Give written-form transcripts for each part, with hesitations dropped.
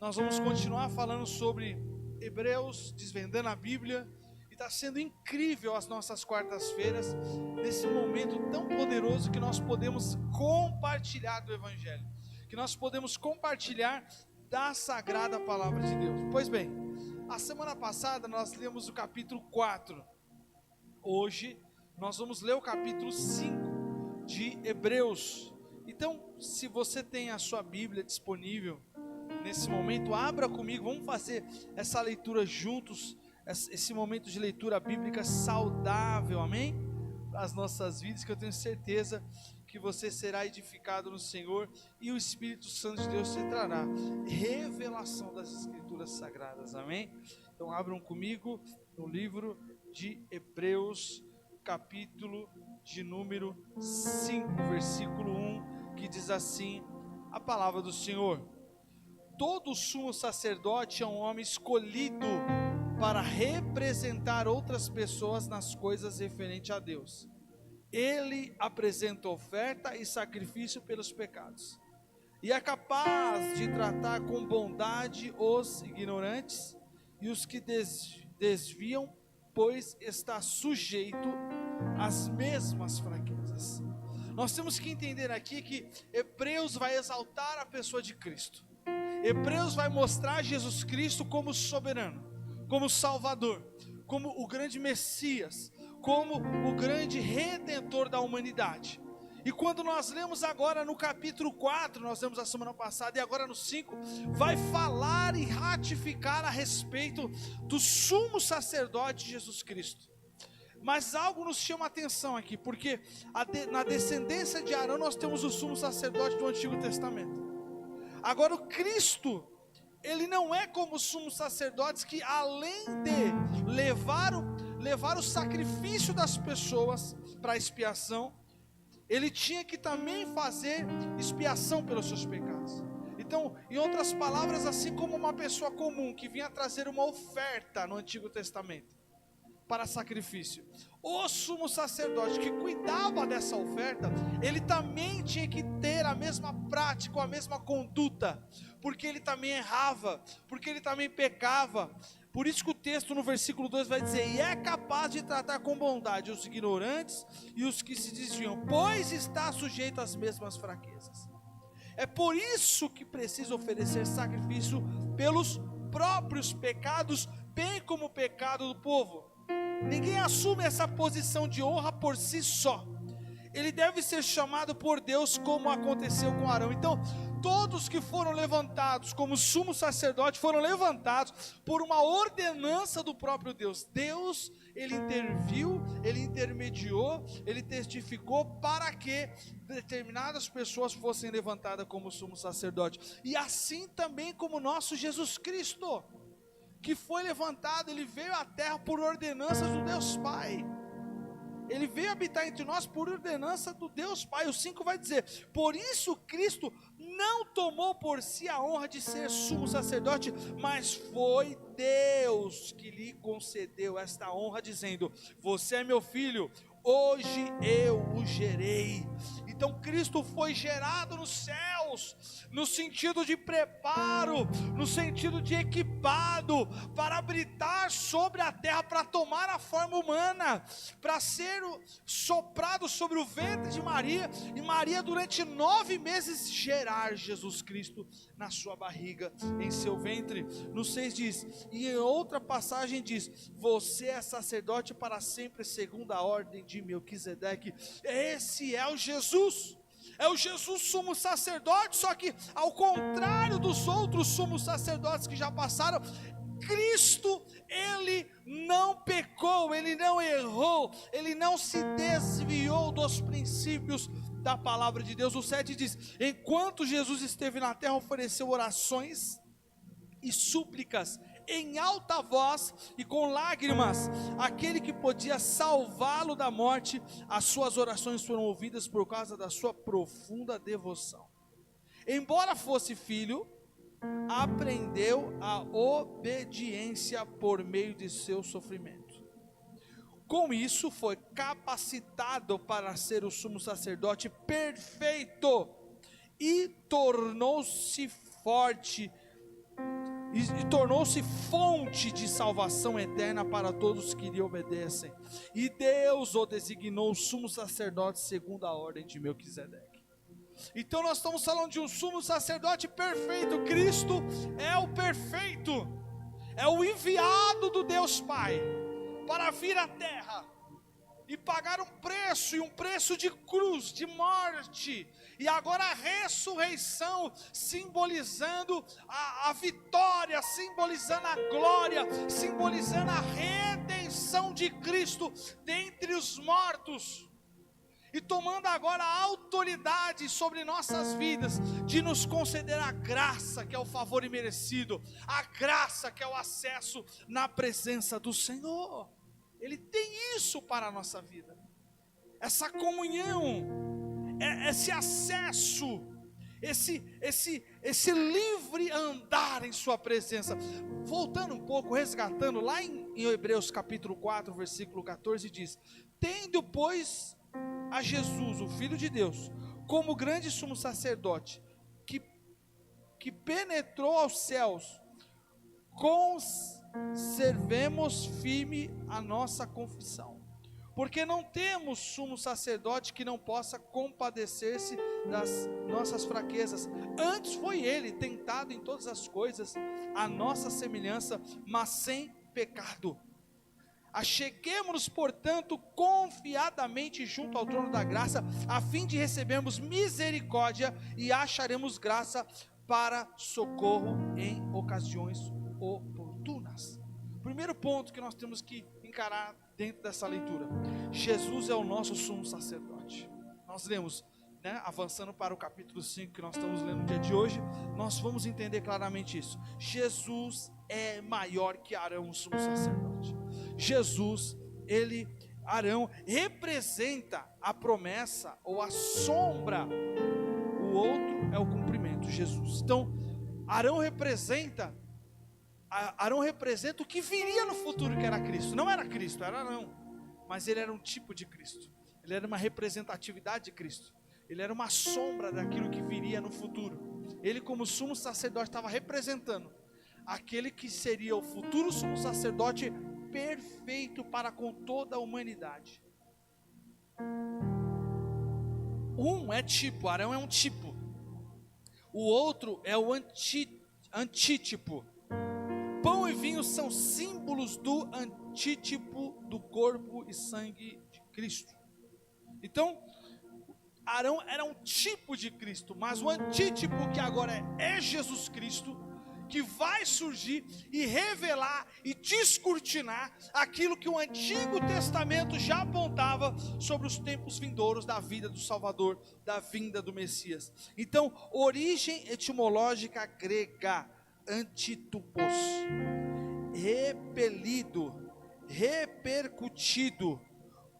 Nós vamos continuar falando sobre Hebreus, desvendando a Bíblia. E está sendo incrível as nossas quartas-feiras, nesse momento tão poderoso que nós podemos compartilhar do Evangelho, que nós podemos compartilhar da Sagrada Palavra de Deus. Pois bem, a semana passada nós lemos o capítulo 4. Hoje nós vamos ler o capítulo 5 de Hebreus. Então, se você tem a sua Bíblia disponível nesse momento, abra comigo, vamos fazer essa leitura juntos, esse momento de leitura bíblica saudável, amém? Para as nossas vidas, que eu tenho certeza que você será edificado no Senhor e o Espírito Santo de Deus te trará revelação das Escrituras Sagradas, amém? Então abram comigo no livro de Hebreus, capítulo de número 5, versículo 1, que diz assim a palavra do Senhor: todo sumo sacerdote é um homem escolhido para representar outras pessoas nas coisas referentes a Deus. Ele apresenta oferta e sacrifício pelos pecados, e é capaz de tratar com bondade os ignorantes e os que desviam, pois está sujeito às mesmas fraquezas. Nós temos que entender aqui que Hebreus vai exaltar a pessoa de Cristo. Hebreus vai mostrar Jesus Cristo como soberano, como Salvador, como o grande Messias, como o grande Redentor da humanidade. E quando nós lemos agora no capítulo 4, nós lemos a semana passada, e agora no 5, vai falar e ratificar a respeito do sumo sacerdote Jesus Cristo. Mas algo nos chama a atenção aqui, porque na descendência de Arão nós temos o sumo sacerdote do Antigo Testamento. Agora o Cristo, ele não é como os sumos sacerdotes que, além de levar o sacrifício das pessoas para expiação, ele tinha que também fazer expiação pelos seus pecados. Então, em outras palavras, assim como uma pessoa comum que vinha trazer uma oferta no Antigo Testamento para sacrifício, o sumo sacerdote que cuidava dessa oferta, ele também tinha que ter a mesma prática, a mesma conduta, porque ele também errava, porque ele também pecava. Por isso que o texto no versículo 2 vai dizer: e é capaz de tratar com bondade os ignorantes e os que se desviam, pois está sujeito às mesmas fraquezas. É por isso que precisa oferecer sacrifício pelos próprios pecados, bem como o pecado do povo. Ninguém assume essa posição de honra por si só. Ele deve ser chamado por Deus, como aconteceu com Arão. Então, todos que foram levantados como sumo sacerdote foram levantados por uma ordenança do próprio Deus. Deus, ele interviu, ele intermediou, ele testificou para que determinadas pessoas fossem levantadas como sumo sacerdote. E assim também como nosso Jesus Cristo, que foi levantado, ele veio à terra por ordenanças do Deus Pai. Ele veio habitar entre nós por ordenança do Deus Pai. O 5 vai dizer: por isso Cristo não tomou por si a honra de ser sumo sacerdote, mas foi Deus que lhe concedeu esta honra, dizendo: você é meu filho, hoje eu o gerei. Então Cristo foi gerado nos céus, no sentido de preparo, no sentido de equipado, para habitar sobre a terra, para tomar a forma humana, para ser soprado sobre o ventre de Maria, e Maria durante 9 meses gerar Jesus Cristo na sua barriga, em seu ventre. No 6 diz, e em outra passagem diz: você é sacerdote para sempre, segundo a ordem de Melquisedeque. Esse é o Jesus. É o Jesus sumo sacerdote, só que ao contrário dos outros sumos sacerdotes que já passaram, Cristo, ele não pecou, ele não errou, ele não se desviou dos princípios da palavra de Deus. O 7 diz: enquanto Jesus esteve na terra, ofereceu orações e súplicas em alta voz e com lágrimas aquele que podia salvá-lo da morte. As suas orações foram ouvidas por causa da sua profunda devoção. Embora fosse filho, aprendeu a obediência por meio de seu sofrimento. Com isso foi capacitado para ser o sumo sacerdote perfeito e tornou-se forte e tornou-se fonte de salvação eterna para todos que lhe obedecem. E Deus o designou sumo sacerdote segundo a ordem de Melquisedeque. Então nós estamos falando de um sumo sacerdote perfeito. Cristo é o perfeito, é o enviado do Deus Pai para vir à terra e pagar um preço, e um preço de cruz, de morte, e agora a ressurreição, simbolizando a vitória, simbolizando a glória, simbolizando a redenção de Cristo dentre os mortos, e tomando agora a autoridade sobre nossas vidas, de nos conceder a graça que é o favor imerecido, a graça que é o acesso na presença do Senhor. Ele tem isso para a nossa vida, essa comunhão, esse acesso, esse livre andar em sua presença. Voltando um pouco, resgatando, lá em Hebreus capítulo 4, versículo 14, diz: tendo, pois, a Jesus, o Filho de Deus, como grande sumo sacerdote, que penetrou aos céus, conservemos firme a nossa confissão, porque não temos sumo sacerdote que não possa compadecer-se das nossas fraquezas. Antes foi ele tentado em todas as coisas, a nossa semelhança, mas sem pecado. Acheguemo-nos, portanto, confiadamente junto ao trono da graça, a fim de recebermos misericórdia e acharemos graça para socorro em ocasiões oportunas. Primeiro ponto que nós temos que encarar dentro dessa leitura: Jesus é o nosso sumo sacerdote. Nós lemos, avançando para o capítulo 5 que nós estamos lendo no dia de hoje, nós vamos entender claramente isso. Jesus é maior que Arão, o sumo sacerdote. Jesus, Arão representa a promessa ou a sombra, o outro é o cumprimento, Jesus. Então, Arão representa o que viria no futuro, que era Cristo. Não era Cristo, era Arão, mas ele era um tipo de Cristo, ele era uma representatividade de Cristo, ele era uma sombra daquilo que viria no futuro. Ele, como sumo sacerdote, estava representando aquele que seria o futuro sumo sacerdote perfeito para com toda a humanidade. Um é tipo, Arão é um tipo, o outro é o antítipo. Pão e vinho são símbolos do antítipo do corpo e sangue de Cristo. Então, Arão era um tipo de Cristo, mas o antítipo, que agora é Jesus Cristo, que vai surgir e revelar e descortinar aquilo que o Antigo Testamento já apontava sobre os tempos vindouros da vida do Salvador, da vinda do Messias. Então, origem etimológica grega: antitupos, repelido, repercutido,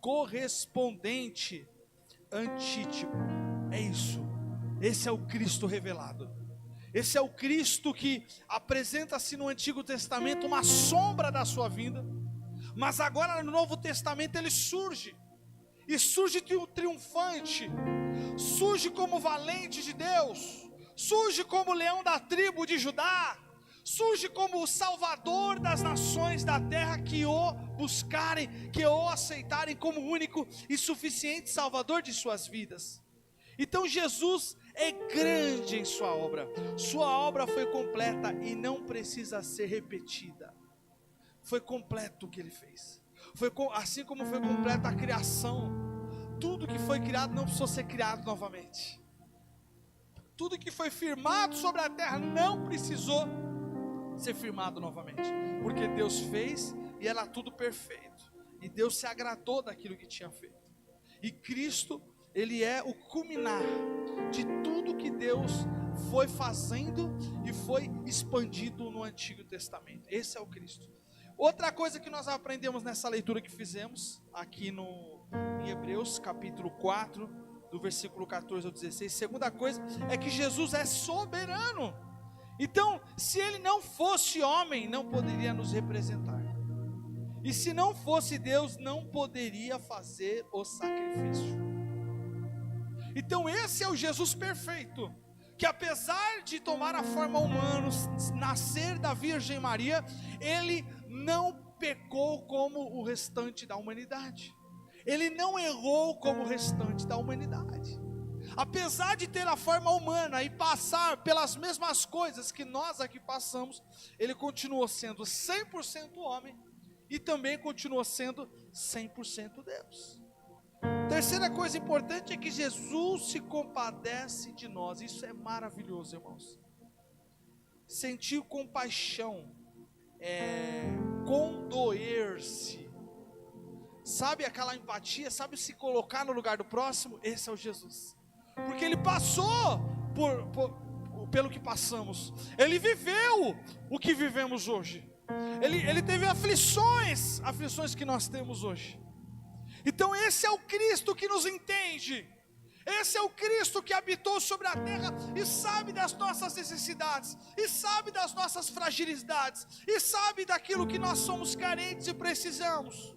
correspondente, antítipo. É isso, esse é o Cristo revelado. Esse é o Cristo que apresenta-se no Antigo Testamento uma sombra da sua vinda, mas agora no Novo Testamento ele surge, e surge triunfante, surge como valente de Deus, surge como leão da tribo de Judá, surge como o Salvador das nações da terra que o buscarem, que o aceitarem como único e suficiente Salvador de suas vidas. Então Jesus é grande em sua obra foi completa e não precisa ser repetida. Foi completo o que ele fez, assim como foi completa a criação. Tudo que foi criado não precisou ser criado novamente. Tudo que foi firmado sobre a terra não precisou ser firmado novamente, porque Deus fez e era tudo perfeito, e Deus se agradou daquilo que tinha feito. E Cristo, ele é o culminar de tudo que Deus foi fazendo e foi expandido no Antigo Testamento. Esse é o Cristo. Outra coisa que nós aprendemos nessa leitura que fizemos aqui em Hebreus capítulo 4, do versículo 14 ao 16, segunda coisa é que Jesus é soberano. Então, se ele não fosse homem, não poderia nos representar, e se não fosse Deus, não poderia fazer o sacrifício. Então esse é o Jesus perfeito, que apesar de tomar a forma humana, nascer da Virgem Maria, ele não pecou como o restante da humanidade. Ele não errou como o restante da humanidade. Apesar de ter a forma humana e passar pelas mesmas coisas que nós aqui passamos, ele continuou sendo 100% homem e também continuou sendo 100% Deus. Terceira coisa importante é que Jesus se compadece de nós. Isso é maravilhoso, irmãos. Sentir compaixão, condoer-se, sabe aquela empatia, sabe se colocar no lugar do próximo? Esse é o Jesus, porque ele passou pelo que passamos, ele viveu o que vivemos hoje, ele teve aflições que nós temos hoje. Então esse é o Cristo que nos entende, esse é o Cristo que habitou sobre a terra e sabe das nossas necessidades, e sabe das nossas fragilidades, e sabe daquilo que nós somos carentes e precisamos.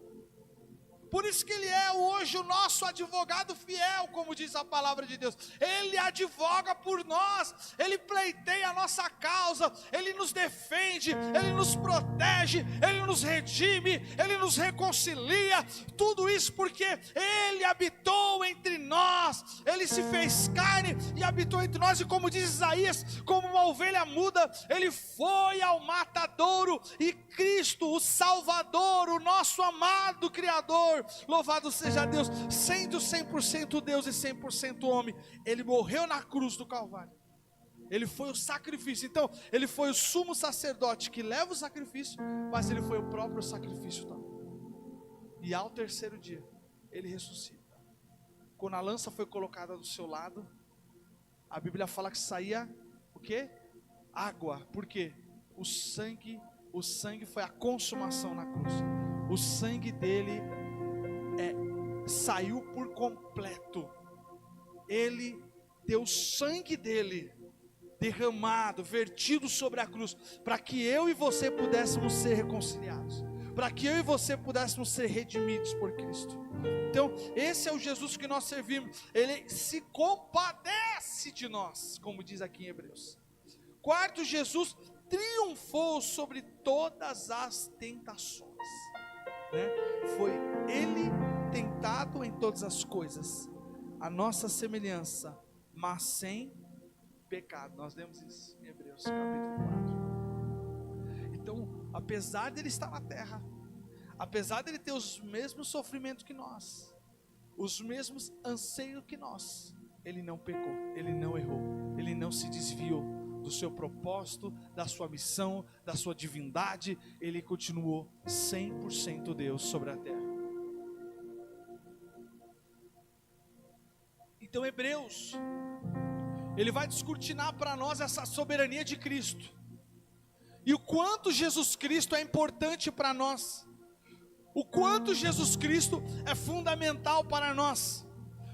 Por isso que ele é hoje o nosso advogado fiel, como diz a palavra de Deus. Ele advoga por nós, ele pleiteia a nossa causa, ele nos defende, ele nos protege, ele nos redime, ele nos reconcilia. Tudo isso porque ele habitou entre nós, ele se fez carne e habitou entre nós. E como diz Isaías, como uma ovelha muda, ele foi ao matadouro. E Cristo, o Salvador, o nosso amado Criador, louvado seja Deus, sendo 100% Deus e 100% homem, ele morreu na cruz do Calvário. Ele foi o sacrifício. Então ele foi o sumo sacerdote que leva o sacrifício, mas ele foi o próprio sacrifício também. E ao terceiro dia ele ressuscita. Quando a lança foi colocada do seu lado, a Bíblia fala que saía o quê? Água. Por quê? O sangue foi a consumação na cruz. O sangue dele saiu por completo. Ele deu o sangue dele derramado, vertido sobre a cruz, para que eu e você pudéssemos ser reconciliados, para que eu e você pudéssemos ser redimidos por Cristo. Então esse é o Jesus que nós servimos. Ele se compadece de nós, como diz aqui em Hebreus. Quarto, Jesus triunfou sobre todas as tentações, né? Foi ele tentado em todas as coisas, a nossa semelhança, mas sem pecado. Nós lemos isso em Hebreus capítulo 4. Então, apesar dele estar na terra, apesar dele ter os mesmos sofrimentos que nós, os mesmos anseios que nós, ele não pecou, ele não errou, ele não se desviou do seu propósito, da sua missão, da sua divindade. Ele continuou 100% Deus sobre a terra. Então Hebreus, ele vai descortinar para nós essa soberania de Cristo, e o quanto Jesus Cristo é importante para nós, o quanto Jesus Cristo é fundamental para nós,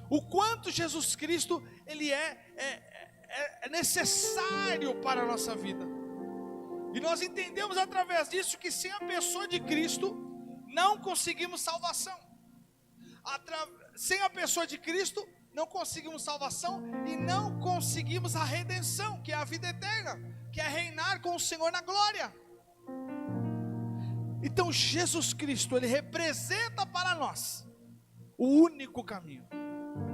o quanto Jesus Cristo ele é necessário para a nossa vida. E nós entendemos através disso que sem a pessoa de Cristo não conseguimos salvação. Sem a pessoa de Cristo não conseguimos salvação e não conseguimos a redenção, que é a vida eterna, que é reinar com o Senhor na glória. Então Jesus Cristo, ele representa para nós o único caminho,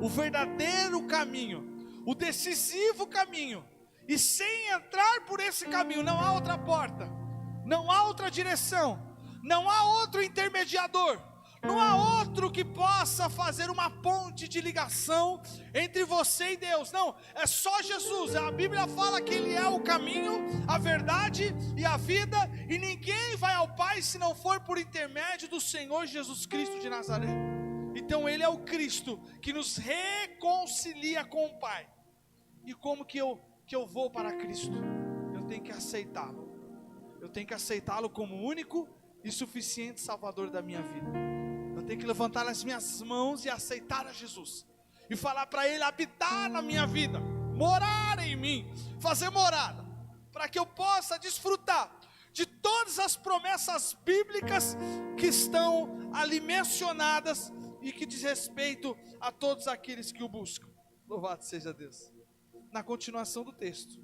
o verdadeiro caminho, o decisivo caminho. E sem entrar por esse caminho não há outra porta, não há outra direção, não há outro intermediador, não há outro que possa fazer uma ponte de ligação entre você e Deus. Não, é só Jesus. A Bíblia fala que ele é o caminho, a verdade e a vida, e ninguém vai ao Pai se não for por intermédio do Senhor Jesus Cristo de Nazaré. Então ele é o Cristo que nos reconcilia com o Pai. E como que eu vou para Cristo? Eu tenho que aceitá-lo. Eu tenho que aceitá-lo como único e suficiente Salvador da minha vida. Eu tenho que levantar as minhas mãos e aceitar a Jesus, e falar para ele habitar na minha vida, morar em mim, fazer morada, para que eu possa desfrutar de todas as promessas bíblicas que estão ali mencionadas e que diz respeito a todos aqueles que o buscam. Louvado seja Deus. na continuação do texto.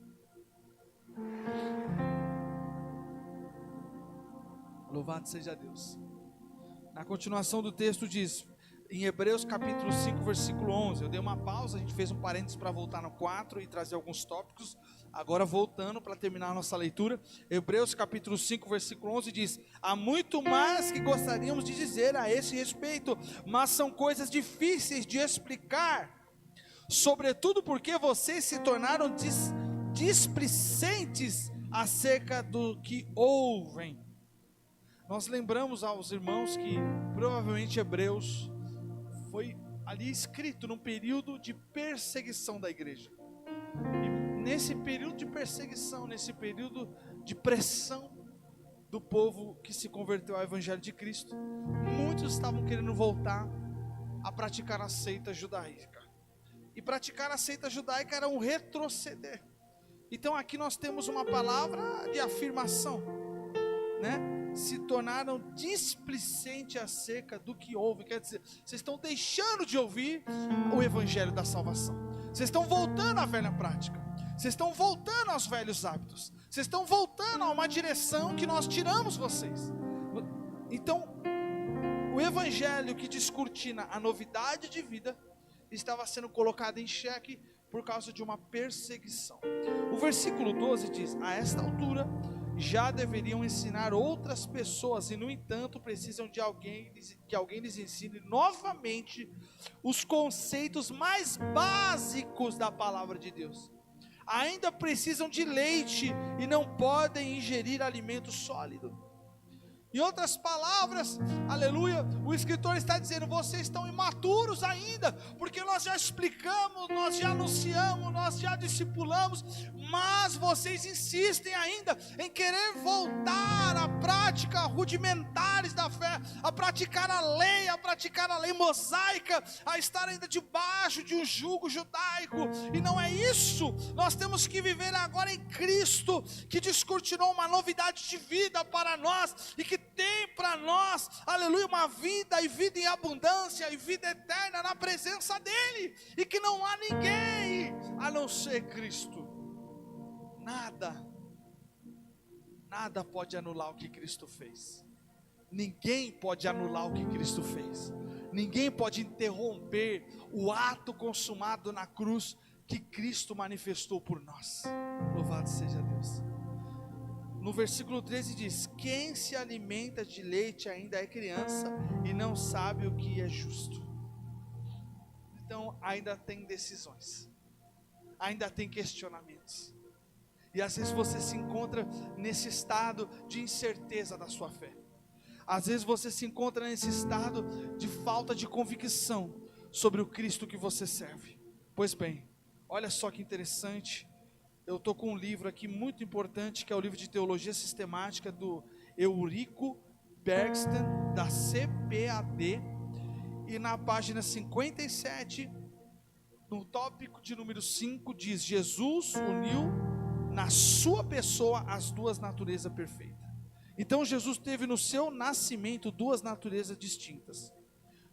Louvado seja Deus. Na continuação do texto diz, em Hebreus capítulo 5, versículo 11, eu dei uma pausa, a gente fez um parênteses para voltar no 4 e trazer alguns tópicos, agora voltando para terminar a nossa leitura, Hebreus capítulo 5, versículo 11 diz, há muito mais que gostaríamos de dizer a esse respeito, mas são coisas difíceis de explicar, sobretudo porque vocês se tornaram displicentes acerca do que ouvem. Nós lembramos aos irmãos que provavelmente Hebreus foi ali escrito num período de perseguição da igreja. E nesse período de perseguição, nesse período de pressão do povo que se converteu ao Evangelho de Cristo, muitos estavam querendo voltar a praticar a seita judaica. E praticar a seita judaica era um retroceder. Então aqui nós temos uma palavra de afirmação, né? Se tornaram displicentes acerca do que ouvem. Quer dizer, vocês estão deixando de ouvir o Evangelho da salvação. Vocês estão voltando à velha prática. Vocês estão voltando aos velhos hábitos. Vocês estão voltando a uma direção que nós tiramos vocês. Então, o Evangelho que descortina a novidade de vida estava sendo colocado em xeque por causa de uma perseguição. O versículo 12 diz, a esta altura já deveriam ensinar outras pessoas e no entanto precisam de alguém, que alguém lhes ensine novamente os conceitos mais básicos da palavra de Deus. Ainda precisam de leite e não podem ingerir alimento sólido. Em outras palavras, aleluia, o escritor está dizendo, vocês estão imaturos ainda, porque nós já explicamos, nós já anunciamos, nós já discipulamos, mas vocês insistem ainda em querer voltar à prática rudimentares da fé, a praticar a lei mosaica, a estar ainda debaixo de um jugo judaico, e não é isso. Nós temos que viver agora em Cristo, que descortinou uma novidade de vida para nós, e que tem para nós, aleluia, uma vida e vida em abundância e vida eterna na presença dele, e que não há ninguém a não ser Cristo. Nada pode anular o que Cristo fez. Ninguém pode anular o que Cristo fez. Ninguém pode interromper o ato consumado na cruz que Cristo manifestou por nós. Louvado seja Deus. No versículo 13 diz, quem se alimenta de leite ainda é criança e não sabe o que é justo. Então ainda tem decisões, ainda tem questionamentos. E às vezes você se encontra nesse estado de incerteza da sua fé. Às vezes você se encontra nesse estado de falta de convicção sobre o Cristo que você serve. Pois bem, olha só que interessante. Eu estou com um livro aqui muito importante, que é o livro de Teologia Sistemática do Eurico Bergsten, da CPAD. E na página 57, no tópico de número 5, diz, Jesus uniu na sua pessoa as duas naturezas perfeitas. Então Jesus teve no seu nascimento duas naturezas distintas.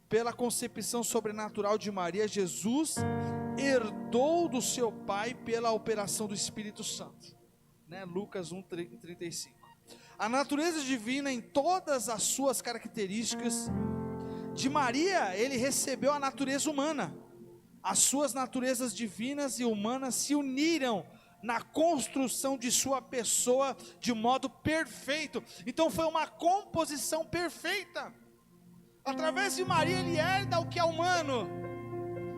Pela concepção sobrenatural de Maria, Jesus herdou do seu pai pela operação do Espírito Santo, né? Lucas 1:35. A natureza divina em todas as suas características. De Maria ele recebeu a natureza humana. As suas naturezas divinas e humanas se uniram na construção de sua pessoa de modo perfeito. Então foi uma composição perfeita. Através de Maria ele herda o que é humano,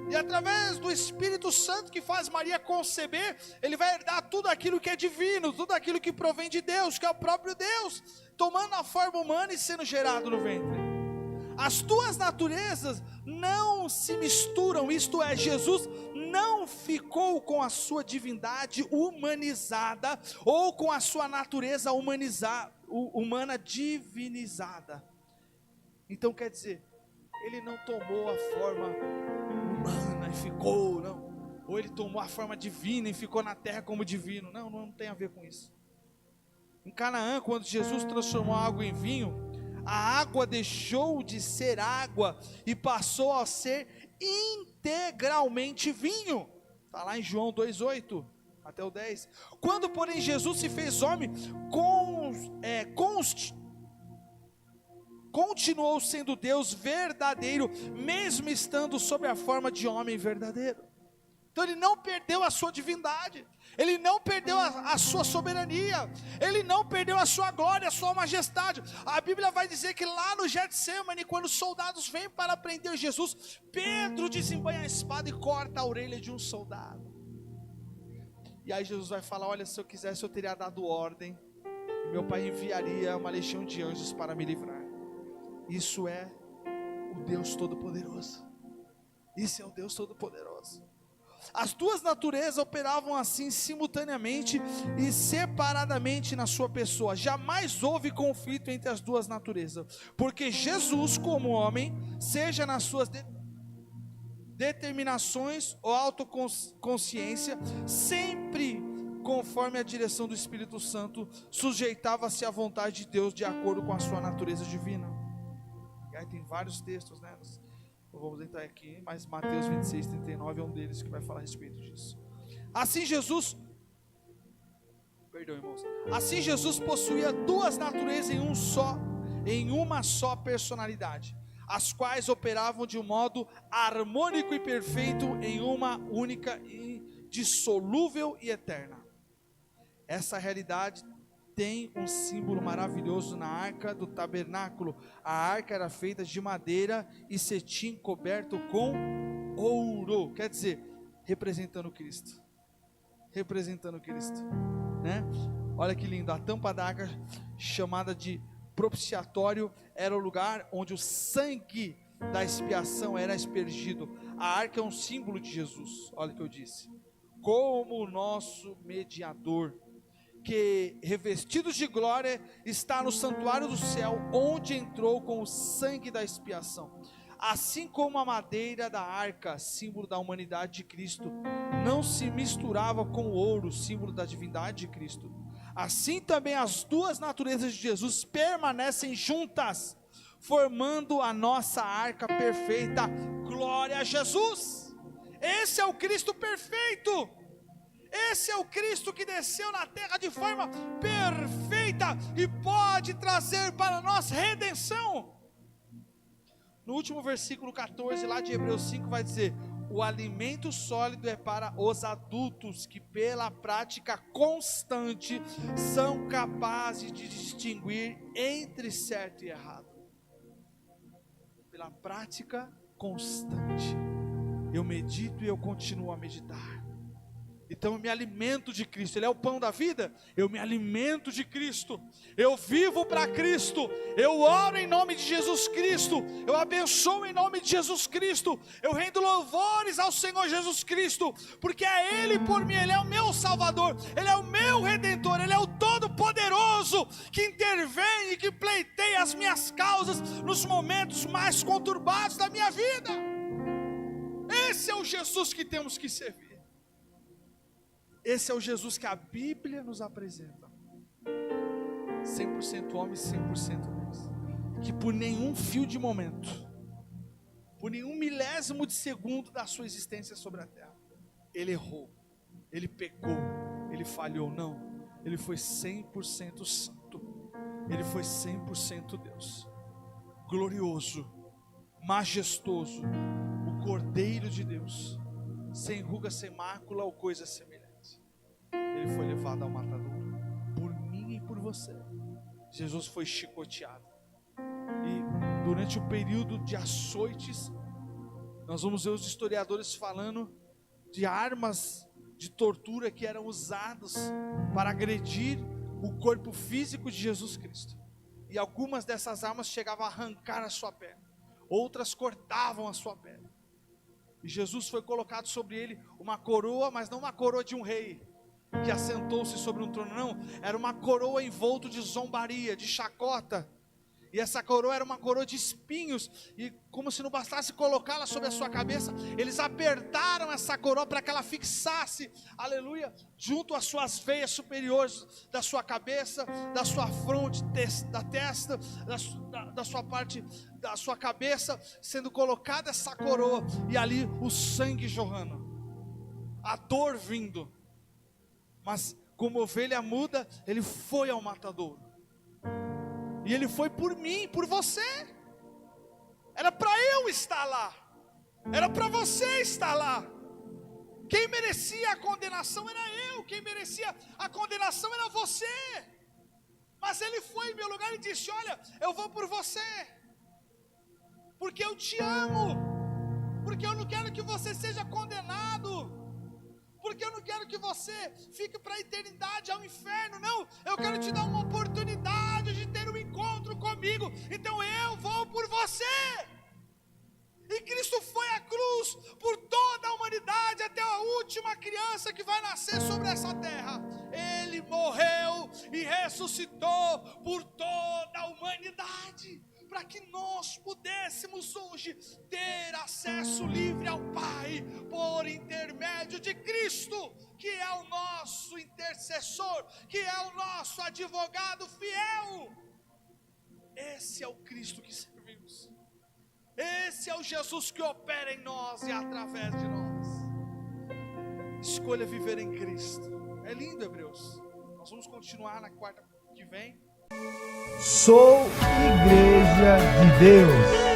e através do Espírito Santo que faz Maria conceber, ele vai herdar tudo aquilo que é divino, tudo aquilo que provém de Deus, que é o próprio Deus, tomando a forma humana e sendo gerado no ventre. As duas naturezas não se misturam, isto é, Jesus não ficou com a sua divindade humanizada, ou com a sua natureza humana divinizada. Então quer dizer, ele não tomou a forma humana e ficou, não. Ou ele tomou a forma divina e ficou na terra como divino. Não tem a ver com isso. Em Canaã, quando Jesus transformou a água em vinho, a água deixou de ser água e passou a ser integralmente vinho. Está lá em João 2,8 até o 10. Quando, porém, Jesus se fez homem, continuou sendo Deus verdadeiro, mesmo estando sob a forma de homem verdadeiro. Então ele não perdeu a sua divindade, ele não perdeu a sua soberania, ele não perdeu a sua glória, a sua majestade. A Bíblia vai dizer que lá no Getsêmani, quando os soldados vêm para prender Jesus, Pedro desembanha a espada e corta a orelha de um soldado. E aí Jesus vai falar: olha, se eu quisesse eu teria dado ordem, e meu Pai enviaria uma legião de anjos para me livrar. Isso é o Deus Todo-Poderoso. Isso é o Deus Todo-Poderoso. As duas naturezas operavam assim simultaneamente e separadamente na sua pessoa. Jamais houve conflito entre as duas naturezas, porque Jesus, como homem, seja nas suas determinações ou autoconsciência, sempre conforme a direção do Espírito Santo, sujeitava-se à vontade de Deus de acordo com a sua natureza divina. E aí tem vários textos, né? Não vamos entrar aqui, mas Mateus 26:39 é um deles que vai falar a respeito disso. Assim Jesus possuía duas naturezas em uma só personalidade, as quais operavam de um modo harmônico e perfeito em uma única, indissolúvel e eterna. Essa realidade tem um símbolo maravilhoso na arca do tabernáculo. A arca era feita de madeira e cetim coberto com ouro, quer dizer, representando Cristo, né? Olha que lindo, a tampa da arca, chamada de propiciatório, era o lugar onde o sangue da expiação era aspergido. A arca é um símbolo de Jesus, olha o que eu disse, como o nosso mediador, que revestidos de glória está no santuário do céu, onde entrou com o sangue da expiação. Assim como a madeira da arca, símbolo da humanidade de Cristo, não se misturava com o ouro, símbolo da divindade de Cristo, assim também as duas naturezas de Jesus permanecem juntas, formando a nossa arca perfeita. Glória a Jesus! Esse é o Cristo perfeito. Esse é o Cristo que desceu na terra de forma perfeita e pode trazer para nós redenção. No último versículo 14 lá de Hebreus 5 vai dizer: o alimento sólido é para os adultos, que pela prática constante são capazes de distinguir entre certo e errado. Pela prática constante, eu medito e eu continuo a meditar. Então eu me alimento de Cristo, Ele é o pão da vida, eu me alimento de Cristo, eu vivo para Cristo, eu oro em nome de Jesus Cristo, eu abençoo em nome de Jesus Cristo, eu rendo louvores ao Senhor Jesus Cristo, porque é Ele por mim, Ele é o meu Salvador, Ele é o meu Redentor, Ele é o Todo-Poderoso, que intervém e que pleiteia as minhas causas nos momentos mais conturbados da minha vida. Esse é o Jesus que temos que servir. Esse é o Jesus que a Bíblia nos apresenta, 100% homem, 100% Deus, que por nenhum fio de momento, por nenhum milésimo de segundo da sua existência sobre a terra, Ele errou, Ele pecou, Ele falhou. Não, Ele foi 100% santo, Ele foi 100% Deus, glorioso, majestoso, o Cordeiro de Deus, sem ruga, sem mácula ou coisa semelhante. Ele foi levado ao matadouro por mim e por você. Jesus foi chicoteado, e durante o período de açoites, nós vamos ver os historiadores falando de armas de tortura que eram usadas para agredir o corpo físico de Jesus Cristo. E algumas dessas armas chegavam a arrancar a sua perna, outras cortavam a sua perna. E Jesus foi colocado sobre ele uma coroa, mas não uma coroa de um rei que assentou-se sobre um trono, não, era uma coroa envolto de zombaria, de chacota. E essa coroa era uma coroa de espinhos, e como se não bastasse colocá-la sobre a sua cabeça, eles apertaram essa coroa para que ela fixasse, aleluia, junto às suas veias superiores da sua cabeça, da sua fronte, da testa, da sua parte, da sua cabeça, sendo colocada essa coroa, e ali o sangue jorrando. a dor vindo. Mas como ovelha muda, ele foi ao matadouro. E ele foi por mim, por você. Era para eu estar lá. Era para você estar lá. Quem merecia a condenação era eu. Quem merecia a condenação era você. Mas ele foi em meu lugar e disse: olha, eu vou por você. Porque eu te amo. Porque eu não quero que você seja condenado. Porque eu não quero que você fique para a eternidade ao inferno. Não, eu quero te dar uma oportunidade de ter um encontro comigo. Então eu vou por você. E Cristo foi à cruz por toda a humanidade, até a última criança que vai nascer sobre essa terra. Ele morreu e ressuscitou por toda a humanidade, para que nós pudéssemos hoje ter acesso livre ao Pai, por intermédio de Cristo, que é o nosso intercessor, que é o nosso advogado fiel. Esse é o Cristo que servimos. Esse é o Jesus que opera em nós e através de nós. Escolha viver em Cristo. É lindo, Hebreus. Nós vamos continuar na quarta que vem. Sou Igreja de Deus.